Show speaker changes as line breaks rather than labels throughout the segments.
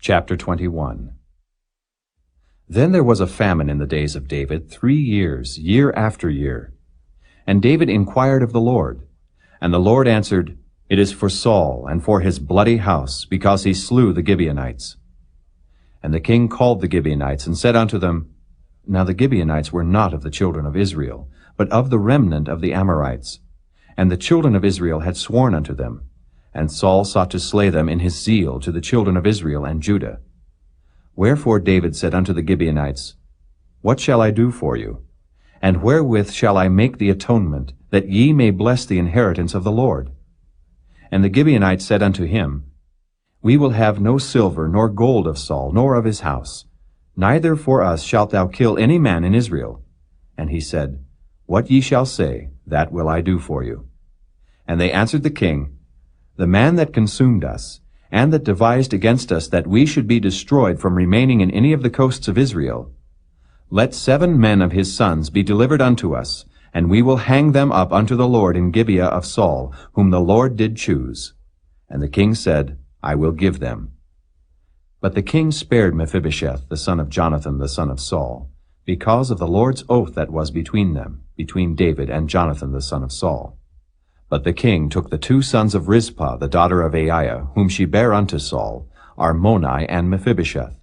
Chapter 21. Then there was a famine in the days of David 3 years, year after year. And David inquired of the Lord. And the Lord answered, It is for Saul and for his bloody house, because he slew the Gibeonites. And the king called the Gibeonites, and said unto them, Now the Gibeonites were not of the children of Israel, but of the remnant of the Amorites. And the children of Israel had sworn unto them. And Saul sought to slay them in his zeal to the children of Israel and Judah. Wherefore David said unto the Gibeonites, What shall I do for you? And wherewith shall I make the atonement, that ye may bless the inheritance of the Lord? And the Gibeonites said unto him, We will have no silver nor gold of Saul, nor of his house. Neither for us shalt thou kill any man in Israel. And he said, What ye shall say, that will I do for you. And they answered the king, The man that consumed us, and that devised against us that we should be destroyed from remaining in any of the coasts of Israel, let 7 men of his sons be delivered unto us, and we will hang them up unto the Lord in Gibeah of Saul, whom the Lord did choose. And the king said, I will give them. But the king spared Mephibosheth, the son of Jonathan, the son of Saul, because of the Lord's oath that was between them, between David and Jonathan, the son of Saul. But the king took the 2 sons of Rizpah, the daughter of Aiah, whom she bare unto Saul, Armoni and Mephibosheth,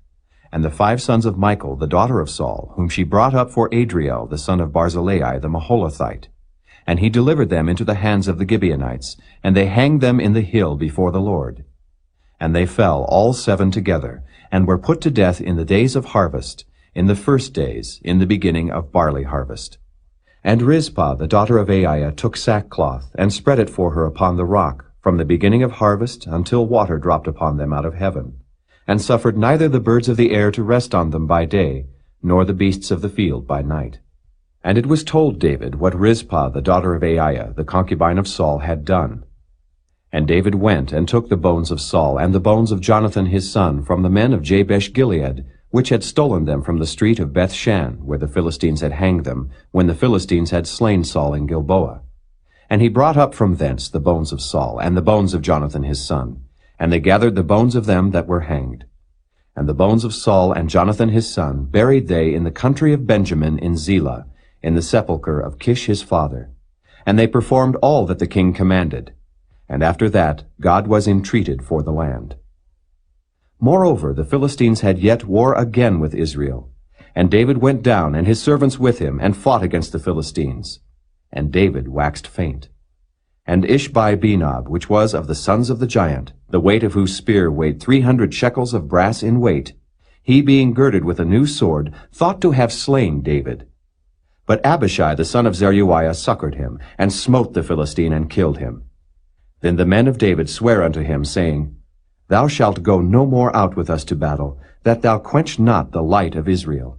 and the 5 sons of Michal, the daughter of Saul, whom she brought up for Adriel, the son of Barzillai, the Maholathite. And he delivered them into the hands of the Gibeonites, and they hanged them in the hill before the Lord. And they fell all 7 together, and were put to death in the days of harvest, in the first days, in the beginning of barley harvest. And Rizpah, the daughter of Aiah, took sackcloth, and spread it for her upon the rock, from the beginning of harvest until water dropped upon them out of heaven, and suffered neither the birds of the air to rest on them by day, nor the beasts of the field by night. And it was told David what Rizpah, the daughter of Aiah, the concubine of Saul, had done. And David went and took the bones of Saul and the bones of Jonathan his son from the men of Jabesh-Gilead, which had stolen them from the street of Beth-shan, where the Philistines had hanged them, when the Philistines had slain Saul in Gilboa. And he brought up from thence the bones of Saul, and the bones of Jonathan his son, and they gathered the bones of them that were hanged. And the bones of Saul and Jonathan his son buried they in the country of Benjamin in Zelah, in the sepulchre of Kish his father. And they performed all that the king commanded. And after that God was entreated for the land. Moreover, the Philistines had yet war again with Israel. And David went down, and his servants with him, and fought against the Philistines. And David waxed faint. And Ishbi-Benob, which was of the sons of the giant, the weight of whose spear weighed 300 shekels of brass in weight, he being girded with a new sword, thought to have slain David. But Abishai the son of Zeruiah succored him, and smote the Philistine, and killed him. Then the men of David sware unto him, saying, Thou shalt go no more out with us to battle, that thou quench not the light of Israel.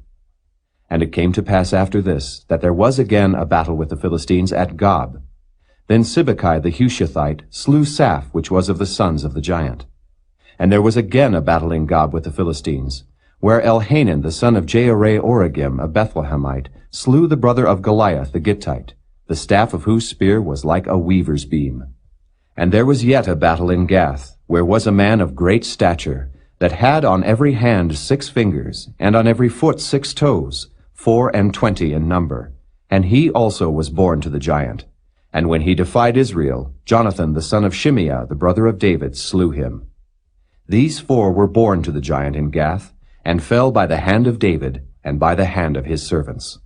And it came to pass after this, that there was again a battle with the Philistines at Gob. Then Sibbecai the Hushathite slew Saph, which was of the sons of the giant. And there was again a battle in Gob with the Philistines, where Elhanan the son of Jehoram a Bethlehemite slew the brother of Goliath the Gittite, the staff of whose spear was like a weaver's beam. And there was yet a battle in Gath, where was a man of great stature, that had on every hand 6 fingers, and on every foot 6 toes, 24 in number. And he also was born to the giant. And when he defied Israel, Jonathan the son of Shimeah, the brother of David, slew him. These 4 were born to the giant in Gath, and fell by the hand of David, and by the hand of his servants.